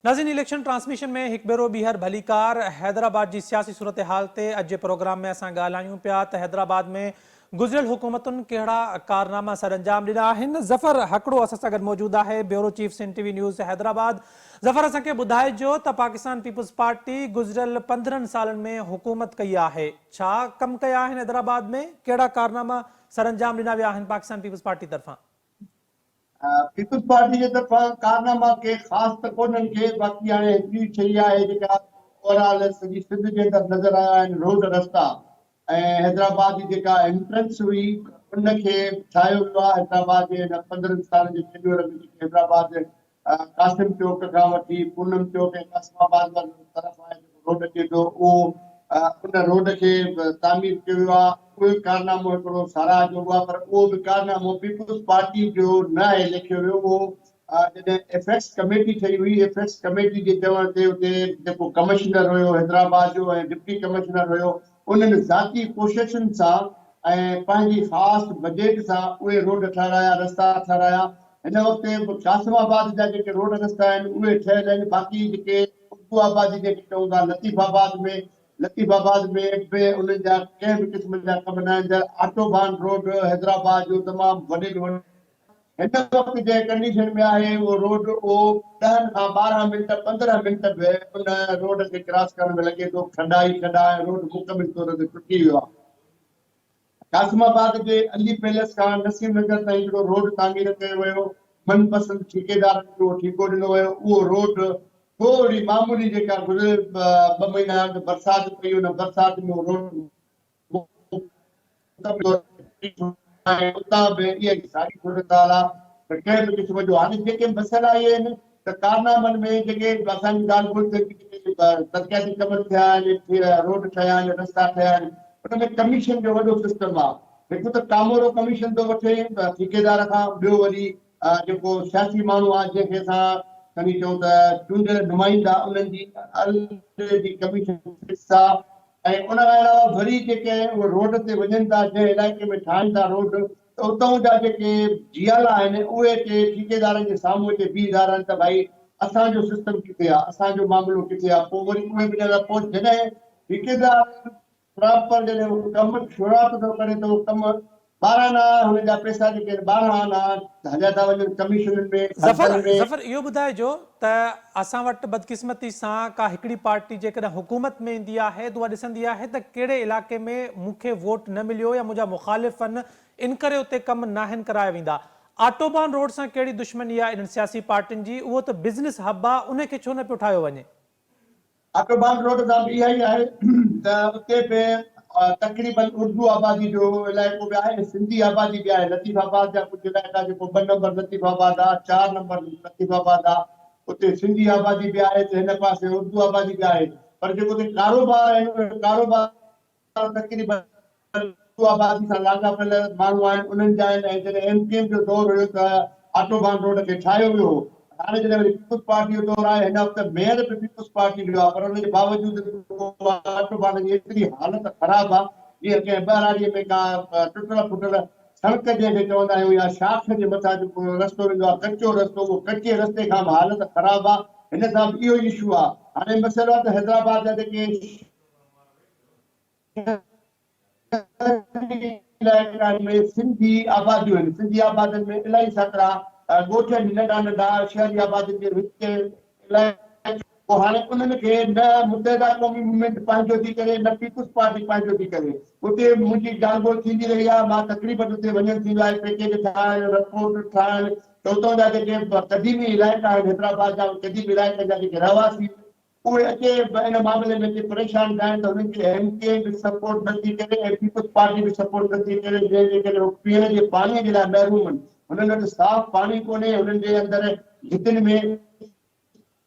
नाज़रीन, इलेक्शन ट्रांसमिशन में हिकु भेरो ॿीहर भलीकार हैदराबाद जी सियासी सूरत हाल ते अॼु जे प्रोग्राम में असां ॻाल्हायूं पिया त हैदराबाद में गुज़िरियल हुकूमतुनि कहिड़ा कारनामा सर अंजाम ॾिना आहिनि। ज़फ़र हकड़ो असां सां गॾु मौजूदु आहे, bureau chief Sindh TV news Hyderabad. Zafar, असांखे ॿुधाइजो त पाकिस्तान पीपुल्स पार्टी गुज़िरियल 15 सालनि में हुकूमत कई आहे, छा कम कया आहिनि हैदराबाद में, कहिड़ा कारनामा सर अंजाम ॾिना विया आहिनि पाकिस्तान पीपुल्स पार्टी तरफ़ां? पीपुल्स पार्टी जे तरफ़ां कारनामा के ख़ासि त कोन्हनि के, बाक़ी हाणे हिकिड़ी शइ आहे जेका ओवरऑल सॼी सिंध जे अंदरि नज़र आया आहिनि, रोड रस्ता ऐं हैदराबाद जी जेका एंट्रेंस हुई उनखे ठाहियो वियो आहे। हैदराबाद जे 15 साल जे टेन्योर में जेके हैदराबाद कासिम चौक खां वठी पूनम चौक ऐं कासिमाबाद तरफ़ आहे जेको रोड अचे थो, उहो उन रोड खे तामीर कयो वियो आहे। उहो कारनामो हिकिड़ो साराह जो आहे, पर उहो बि कारनामो पीपुल्स पार्टी जो न आहे लिखियो वियो। उहो जॾहिं एफएक्स कमेटी ठही हुई, एफएक्स कमेटी जे चवण ते उते जेको कमिश्नर हुयो हैदराबाद जो ऐं डिप्टी कमिश्नर हुयो, उन्हनि ज़ाती कोशिशुनि सां ऐं पंहिंजी ख़ासि बजट सां उहे रोड ठाराया, रस्ता ठाराया। हिन वक़्तु कासिमाबाद जा जेके रोड रस्ता आहिनि उहे ठहियल आहिनि। बाक़ी जेके उर्दू आबादी जेके चऊं था लतीफ़ाबाद में बि उन्हनि जा कंहिं बि क़िस्म जा कम न आहिनि। ऑटोबान रोड हैदराबाद जो तमामु वॾे में वॾो हिन वक़्तु जे कंडीशन में आहे, उहो रोड उहो 10 खां 12 मिंट 15 मिंट बि उन रोड खे क्रॉस करण में लॻे थो। खॾा ई खॾा ऐं रोड मुकमिल तौर ते टुटी वियो आहे। कासिमाबाद जे अली पैलेस खां नसीम नगर ताईं हिकिड़ो रोड तामीर कयो वियो, मनपसंद ठेकेदारनि खे उहो ठेको ॾिनो वियो। उहो रोड थोरी मामूली जेका गुज़िरियल 2 महीना अॻु बरसाति पई, उन बरसाति में रोड उतां बि इहा साॻी सूरत हाल आहे त कंहिं बि क़िस्म जो। हाणे जेके मसइला इहे आहिनि त कारनामनि में जेके असांजी ॻाल्हि ॿोल थिए, तरक़ियाती कम थिया आहिनि, रोड ठहिया आहिनि, रस्ता ठहिया आहिनि, उन में कमीशन जो वॾो सिस्टम आहे। हिकु त कामोरो कमीशन थो वठे ठेकेदार खां, ॿियो वरी जेको सियासी माण्हू आहे जंहिंखे असां खणी चऊं त चूंडियल नुमाइंदा, उन्हनि जी कमीशन फिक्स आहे। ऐं उन खां अलावा वरी जेके उहे रोड ते वञनि था, जंहिं इलाइक़े में ठाहिनि था रोड, त उतां जा जेके जियाला आहिनि उहे ठेकेदारनि जे साम्हूं अचे बीह था रहनि त भाई असांजो सिस्टम किथे आहे, असांजो मामिलो किथे आहे। पोइ वरी उहे बि पोइ जॾहिं ठेकेदार प्रॉपर जॾहिं उहो कमु शुरूआत थो करे त उहो कमु 12 आना हुन जा पैसा जेके 12 आना हलिया था वञनि कमीशननि में, खर्चनि में। ज़फ़र, इहो ॿुधाइजो त असां वटि बदकिस्मती सां का हिकिड़ी पार्टी जेकॾहिं हुकूमत में ईंदी आहे त उहा ॾिसंदी आहे त कहिड़े इलाइक़े में मूंखे वोट न मिलियो या मुंहिंजा मुख़ालिफ़ आहिनि, इन करे उते कम नाहिनि कराया वेंदा। ऑटोबान रोड सां कहिड़ी दुश्मनी आहे इन्हनि सियासी पार्टियुनि जी? उहो त बिज़नेस हब आहे, उनखे छो न पियो ठाहियो वञे? ऑटोबान रोड सां बि इहा ई आहे त उते बि तक़रीबन उर्दू आबादी जो इलाइक़ो बि आहे, सिंधी आबादी बि आहे। लतीफ़ाबाद जा कुझु इलाइक़ा जेको 2 नंबर लतीफ़ाबाद आहे, 4 नंबर लतीफ़ाबाद आहे, उते सिंधी आबादी बि आहे, हिन पासे उर्दू आबादी बि आहे। पर जेको उते कारोबार आहिनि, कारोबार तक़रीबन उर्दू आबादी सां लाॻापियल माण्हू आहिनि, उन्हनि जा आहिनि। ऐं जॾहिं एमकेएम जो दौर हुयो त ऑटोबान रोड खे ठाहियो वियो। हाणे जॾहिं वरी पीपुल्स पार्टी जो दौर आहे, हिन वक़्तु मेयर बि पीपुल्स पार्टी जो आहे, पर हुनजे बावजूदि ऑटोबान जी एतिरी हालत ख़राब आहे, जीअं कंहिं ॿाराड़ीअ में का टुटल फुटल सड़क जंहिंखे चवंदा आहियूं या शाख जे मथां जेको रस्तो वेंदो आहे, कचो रस्तो, उहो कचे रस्ते खां बि हालत ख़राब आहे। हिन सां बि इहो इशू आहे। हाणे मसइलो आहे त हैदराबाद जा जेके इलाइक़नि में सिंधी आबादियूं आहिनि, सिंधी आबादियुनि में इलाही साकरा ॻोठ आहिनि, नंढा नंढा शहरी आबादियुनि जे विच इलाइक़े। पोइ हाणे उन्हनि खे न मुतहिदा क़ौमी मूवमेंट पंहिंजो थी करे, न पीपुल्स पार्टी पंहिंजो थी करे। उते मुंहिंजी ॻाल्हि ॿोल थींदी रही आहे, मां तक़रीबन उते वञण थींदो आहे, पैकेज ठाहिण, रिपोर्ट ठाहिण, त उतां जा जेके क़दीमी इलाइक़ा आहिनि हैदराबाद जा, क़दीमी इलाइक़े जा जेके रहवासी उहे अचे इन मामले में अचे परेशान थिया आहिनि, त हुननि खे एमके बि सपोर्ट नथी करे ऐं पीपुल्स पार्टी बि सपोर्ट नथी करे, जंहिंजे करे उहे पीअण जे पाणीअ जे लाइ महरूम आहिनि। हुननि वटि साफ़ पाणी कोन्हे, हुननि जे अंदरि भितियुनि में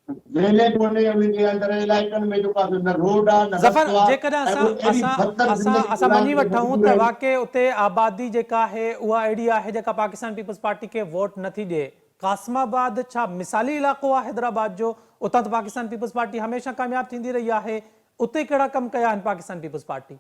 ड्रेनेज कोन्हे, हुननि जे अंदरि इलाइक़नि में जेको आहे न रोड आहे, न ज़फ़र, रस्तो आहे, जेकॾहिं ऐं उहे अहिड़ी बदतर ज़िंदगी असां मञी गुज़ारनि वठूं मजबूर त आहिनि। वाक़ई उते आबादी जेका आहे उहा अहिड़ी आहे जेका पाकिस्तान पीपुल्स पार्टी खे वोट नथी ॾिए। कासिमाबाद छा मिसाली इलाइक़ो आहे हैदराबाद जो? उतां त पाकिस्तान पीपुल्स पार्टी हमेशह कामयाब थींदी रही आहे। उते कहिड़ा कम कया आहिनि पाकिस्तान पीपुल्स पार्टी?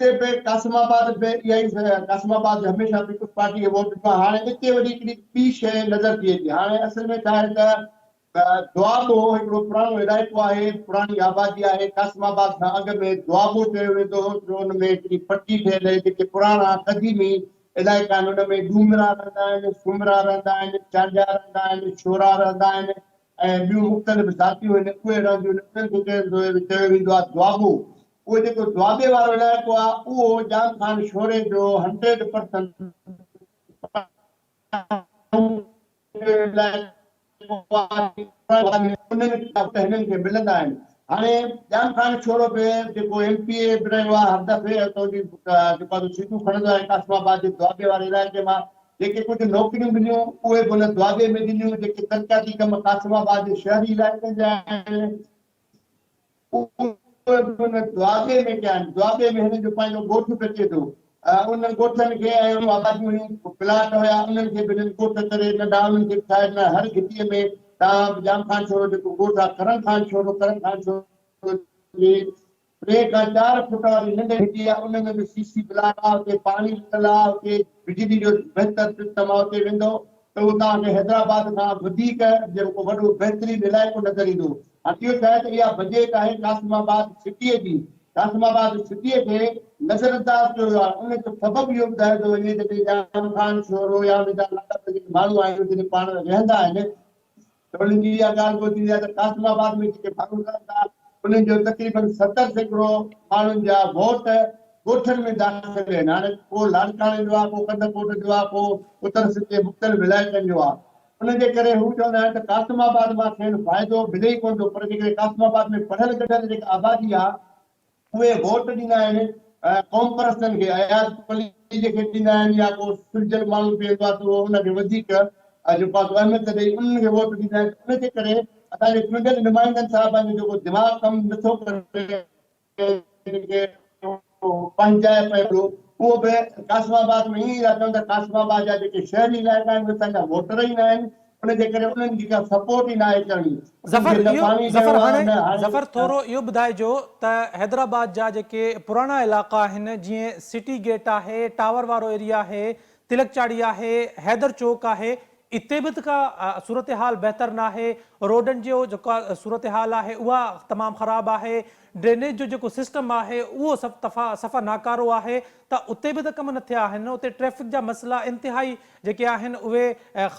उते बि कासिमाबाद में इहा ई कासिमाबाद हमेशह पीपुल्स पार्टी खे वोट ॾिनो आहे। हाणे हिते वरी हिकिड़ी ॿी शइ नज़र थी अचे। हाणे असल में छा आहे त दुआबो हिकिड़ो पुराणो इलाइक़ो आहे, पुराणी आबादी आहे। कासिमाबाद खां अॻु में दुआबो चयो वेंदो हो, जो हुन में हिकिड़ी पटी ठहियल आहे, जेके पुराणा क़दीमी इलाइक़ा आहिनि। हुन में डूमरा रहंदा आहिनि, सुमरा रहंदा आहिनि, चांडिया रहंदा आहिनि, छोरा रहंदा आहिनि ऐं ॿियूं मुख़्तलिफ़ ज़ातियूं आहिनि, उहे रहंदियूं आहिनि। उन्हनि खे चयो वेंदो आहे दुआबो। उहो जेको दुआबे वारो इलाइक़ो आहे, उहो जाम ख़ान शोरे जो 100% हिननि खे मिलंदा आहिनि। हाणे जाम ख़ान छोरो बि जेको MPA बि रहियो आहे, हर दफ़े जेको सीटूं खणंदो आहे कासिमाबाद जे दुआबे वारे इलाइक़े मां। जेके कुझु नौकरियूं मिलियूं उहे बि हुन दुआबे में ॾिनियूं। जेके तरक़ियाती कम कासिमाबाद जे शहरी इलाइक़े जा आहिनि, दुआबे में कया आहिनि। दुआबे में हिन जो पंहिंजो ॻोठ बि अचे थो। उन्हनि ॻोठनि खे ऐं आबादियूं हुयूं, प्लाट हुया, उन्हनि खे बि ॻोठ करे नंढा उन्हनि खे ठाहे ॾिना। हर घिटीअ में तव्हां जाम ख़ान छोरो जेको ॻोठ आहे, करण ख़ान छोरो जी 3 खां 4 फुट वारी नंढी घिटी आहे। उन में बि CC प्लाट आहे, उते पाणी लिखल आहे, उते बिजली जो बहितर सिस्टम आहे। उते वेंदो त उहो तव्हांखे हैदराबाद खां वधीक जेको वॾो बहितरीनु इलाइक़ो नज़र ईंदो। हाणे इहो छा आहे त इहा बजट आहे कासिमाबाद सिटीअ जी। कासिमाबाद सिटीअ खे नज़रअंदाज कयो वियो आहे। उन जो सबबु इहो ॿुधायो थो वञे त जाम ख़ान छोरो या उन जा जेके माण्हू आहिनि जेके पाण रहंदा आहिनि, त उन्हनि जी इहा ॻाल्हि ॿुधी आहे त कासिमाबाद में जेके माण्हू रहनि था, उन्हनि जो तक़रीबन 70% माण्हुनि जा वोट ॻोठनि में दाख़िल आहिनि। हाणे को लाड़काणे जो आहे, को कंदरकोट जो आहे, को उत्तर सिंध जे मुख़्तलिफ़ इलाइक़नि जो आहे। उनजे करे हू चवंदा आहिनि त कासिमाबाद मां खेनि फ़ाइदो मिले ई कोन थो। पर जेके कासिमाबाद में पढ़ियल गढ़ियल जेका आबादी आहे, उहे वोट ॾींदा आहिनि क़ौम परस्तनि खे, अयाज़ पली खे ॾींदा आहिनि, या को सुलझियल माण्हू बि वेंदो आहे त उहो उनखे वधीक जेको आहे अहमियत ॾेई उन्हनि खे वोट ॾींदा आहिनि। उनजे करे असांजे चूंडियल नुमाइंदनि साहिबनि जो जेको दिमाग़ कमु नथो करे पंहिंजाए पियो, उहो बि कासिमाबाद में ईअं था चवनि त कासिमाबाद जा जेके शहरी इलाइक़ा आहिनि उहे पंहिंजा वोटर ई न आहिनि। उनजे करे उन्हनि जी का सपोर्ट ई न आहे करणी। ज़फ़र थोरो इहो ॿुधाइजो त हैदराबाद जा जेके पुराणा इलाइक़ा आहिनि, जीअं सिटी गेट आहे, टावर वारो एरिया आहे, तिलक चाड़ी आहे, हैदर चौक आहे, इते बि त का सूरत हाल बहितर न आहे। रोडनि जो जेका सूरत हाल आहे उहा तमामु ख़राबु आहे। ड्रेनेज जो जेको सिस्टम आहे उहो सफ़ा नाकारो आहे। त उते बि त कम न थिया आहिनि। उते ट्रैफ़िक जा मसइला इंतिहाई जेके आहिनि उहे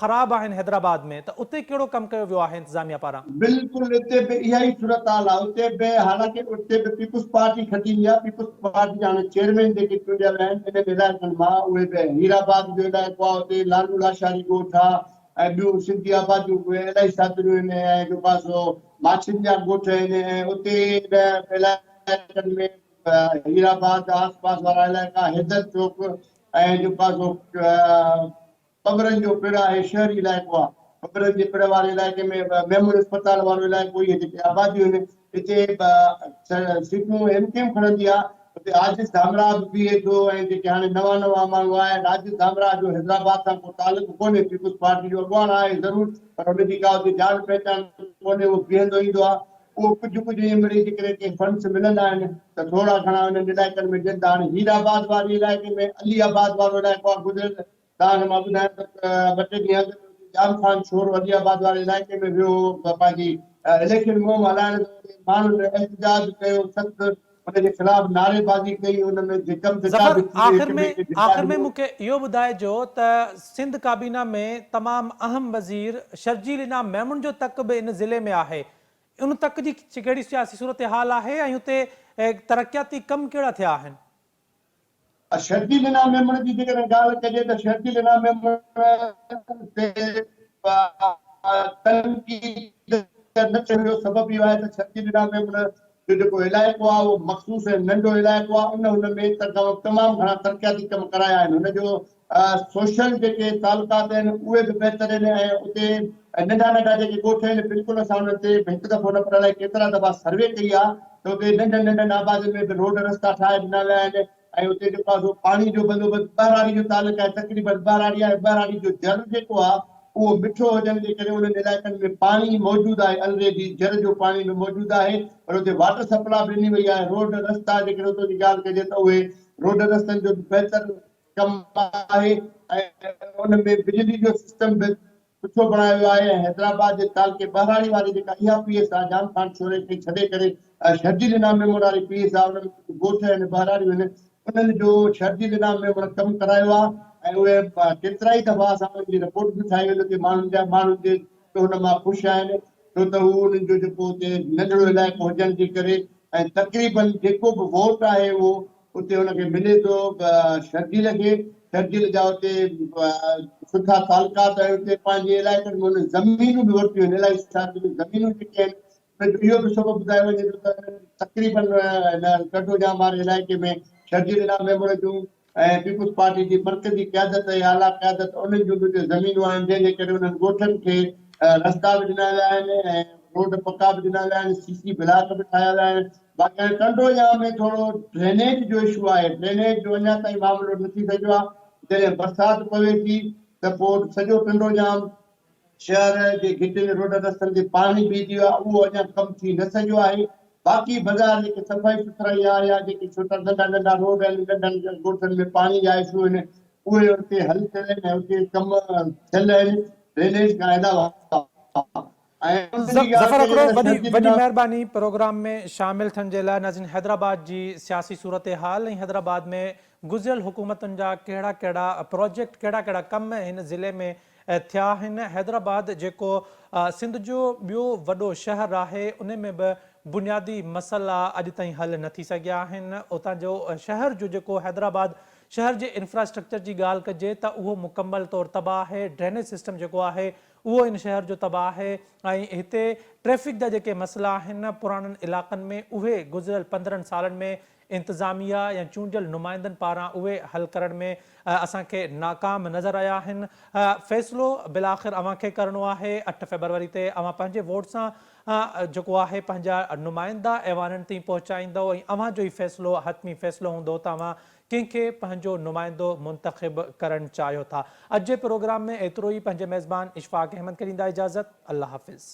ख़राबु आहिनि हैदराबाद में। त उते कहिड़ो कमु कयो वियो आहे इंतिज़ामिया पारां? बिल्कुलु हिते बि इहा ई सूरत हाल आहे। उते बि हालांकि उते बि पीपुल्स पार्टी खटींदी आहे। पीपुल्स पार्टी जा हाणे चेयरमैन जेके चूंडियल आहिनि इन्हनि इलाइक़नि मां, उहे बि हीराबाद जो इलाइक़ो आहे, उते लालू लाशारी ॻोठ आहे ऐं ॿियूं सिंधी आबादियूं उहे इलाही सादरियूं आहिनि ऐं जेको आहे सो माछियुनि जा ॻोठ आहिनि। ऐं उते इलाइक़नि में हीराबाद आसपास वारा इलाइक़ा, हैदर चौक ऐं जेको आहे सो पगरनि जो पिण आहे, शहरी इलाइक़ो आहे। पगरनि जे पिण वारे इलाइक़े में मेमोरियल अस्पताल वारो इलाइक़ो, इहे जेके आबादियूं आहिनि हिते सीटूं MKM खणंदी आहे। उते आजिज़ धामरा बि बीहे थो ऐं जेके हाणे नवां माण्हू आया आहिनि, आजिज़ धामरा जो हैदराबाद सां को तालुक कोन्हे, पीपुल्स पार्टी जो अॻुवान आहे ज़रूरु, पर हुनजी का हुते जान पहचान कोन्हे, उहो बीहंदो ईंदो आहे। उहो कुझु ईअं मिड़ई जेकॾहिं कंहिं फंड्स मिलंदा आहिनि त थोरा घणा हुननि इलाइक़नि में ॾियनि था। हाणे हीराबाद वारे इलाइक़े में अली आबाद वारो इलाइक़ो आहे। गुज़िरियल तव्हांखे मां ॿुधायां त 2 टे ॾींहं अॻु जाम ख़ान छोरो अली आबाद वारे इलाइक़े में वियो पंहिंजी इलेक्शन मुहिम हलाइण। माण्हुनि एहतजाज कयो, सख़्त हुनजे ख़िलाफ़ नारेबाज़ी कई। हुनमें ज़फ़र आख़िर में मूंखे इहो ॿुधाइजो त सिंध काबीना में तमामु अहम वज़ीर शर्जील इनाम मेमून जो तक बि इन ज़िले में आहे। उन तक जी कहिड़ी सियासी सूरत हाल आहे ऐं हुते तरक़ियाती कम कहिड़ा थिया आहिनि? शर्जील इनाम मेमून जी जेकॾहिं ॻाल्हि कजे त शर्जील इनाम मेमून न थियण जो सबबु इहो आहे त शर्जील इनाम मेमून जो जेको इलाइक़ो आहे उहो मख़सूस ऐं नंढो इलाइक़ो आहे। हुन में तमामु घणा तरक़ियाती कम कराया आहिनि। हुनजो सोशल जेके तालुकात आहिनि उहे बि बहितर आहिनि ऐं उते नंढा नंढा जेके ॻोठ आहिनि, बिल्कुलु असां हुन ते हिकु दफ़ो न पर अलाए केतिरा दफ़ा सर्वे कई आहे त उते नंढनि नंढनि आबादियुनि में बि रोड रस्ता ठाहे ॾिना विया आहिनि। ऐं उते जेको आहे पाणी जो बंदोबस्तु ॿाराड़ी जो तालुक आहे, तक़रीबन ॿाराड़ी जो जल जेको आहे उहो मिठो हुजण जे करे उन्हनि इलाइक़नि में पाणी मौजूदु आहे। ऑलरेडी जल जो पाणी बि मौजूदु आहे, पर हुते वाटर सप्लाई बि ॾिनी वई आहे। रोड रस्ता जेकॾहिं उते जी ॻाल्हि कजे त उहे रोड रस्तनि जो बहितर कमु आहे ऐं उन में बिजली जो सिस्टम बि सुठो बणायो वियो आहे। हैदराबाद जे तालके बहराड़ी वारी जेका इहा पीएस आहे जाम खान छोरे खे छॾे करे शर्जील इनाम मेमोर वारी पीएस आहे, उन में ॻोठ आहिनि बहराड़ियूं आहिनि, उन्हनि जो शर्जील इनाम मेमोर कमु करायो आहे ऐं उहे केतिरा ई दफ़ा असां उनजी रिपोर्ट बि ठाही हुन ते माण्हुनि जे हुन मां ख़ुशि आहिनि, छो त हू उन्हनि जो जेको हुते नंढिड़ो इलाइक़ो हुजण जे करे ऐं तक़रीबन जेको बि वोट आहे उहो उते हुनखे मिले थो शर्जील खे। शर्जील जा हुते सुठा तालुकात आहिनि, उते पंहिंजे इलाइक़नि में हुन ज़मीनूं बि वरितियूं आहिनि, इलाही सारियूं ज़मीनूं जेके आहिनि इहो बि सबबु ॿुधायो वञे थो त तक़रीबन कटोजाम वारे इलाइक़े में शर्जील इनाम मेमोर जूं ऐं पीपुल्स पार्टी जी मर्कज़ी क़यादत ऐं आला क़यादत उन्हनि जूं बि ज़मीनूं आहिनि, जंहिंजे करे उन्हनि ॻोठनि खे रस्ता बि ॾिना विया आहिनि ऐं रोड पका बि ॾिना विया आहिनि, सीसी ब्लॉक बि ठाहिया विया आहिनि। बाक़ी हाणे टंडोजाम में थोरो ड्रेनेज जो इशू आहे, ड्रेनेज जो अञा ताईं मामिलो न थी सघियो आहे। जॾहिं बरसाति पवे थी त पोइ सॼो टंडोजाम शहर जे घिटियुनि रोड रस्तनि ते पाणी बीहजी वियो आहे, उहो अञा कमु थी न सघियो आहे। बाक़ी बाज़ार जेके सफ़ाई सुथराई आहे या जेके छोटा नंढा नंढा रोड आहिनि, नंढनि ॻोठनि में पाणी जा इशू आहिनि, उहे उते हल थियल आहिनि ऐं उते कम थियल आहिनि ड्रेनेज खां अलावा। ऐं उन्हनि जी ॻाल्हि ज़फ़र कजे हिकिड़ो त वॾी शर्जील वॾी इनाम महिरबानी प्रोग्राम में शामिल थियण जे लाइ। नाज़रीन, हैदराबाद जी सियासी सूरत हाल ऐं हैदराबाद में गुज़िरियल हुकूमतुनि जा कहिड़ा कहिड़ा प्रोजेक्ट कहिड़ा कहिड़ा कम हिन ज़िले में थिया आहिनि। हैदराबाद जेको सिंध जो ॿियो वॾो शहर आहे, उन में बि बुनियादी मसइला अॼु ताईं हल न थी सघिया आहिनि। उतां जो शहर जो जेको हैदराबाद शहर जे इंफ्रास्ट्रक्चर जी ॻाल्हि कजे त उहो मुकमल तौरु तबाह आहे। ड्रेनेज सिस्टम जेको आहे उहो इन शहर जो तबाह आहे ऐं हिते ट्रैफ़िक जा जेके मसइला आहिनि पुराणनि इलाक़नि में उहे गुज़िरियल 15 सालनि में इंतिज़ामिया या चूंडियल नुमाइंदनि पारां उहे हल करण में असांखे नाकाम नज़र आया आहिनि। फ़ैसिलो बिलाख़िर अव्हांखे करिणो आहे। 8 फ़रवरी ते अव्हां पंहिंजे वोट सां जेको आहे पंहिंजा नुमाइंदा ऐवाननि ताईं पहुचाईंदव ऐं अव्हां जो ई फ़ैसिलो हतमी फ़ैसिलो हूंदो त अव्हां कंहिंखे पंहिंजो नुमाइंदो मुंतख़िब करणु चाहियो था। अॼु जे प्रोग्राम में एतिरो ई। पंहिंजे मेज़बान इशफ़ाक़ अहमद खे ॾींदा इजाज़त। अल्लाह हाफ़िज़।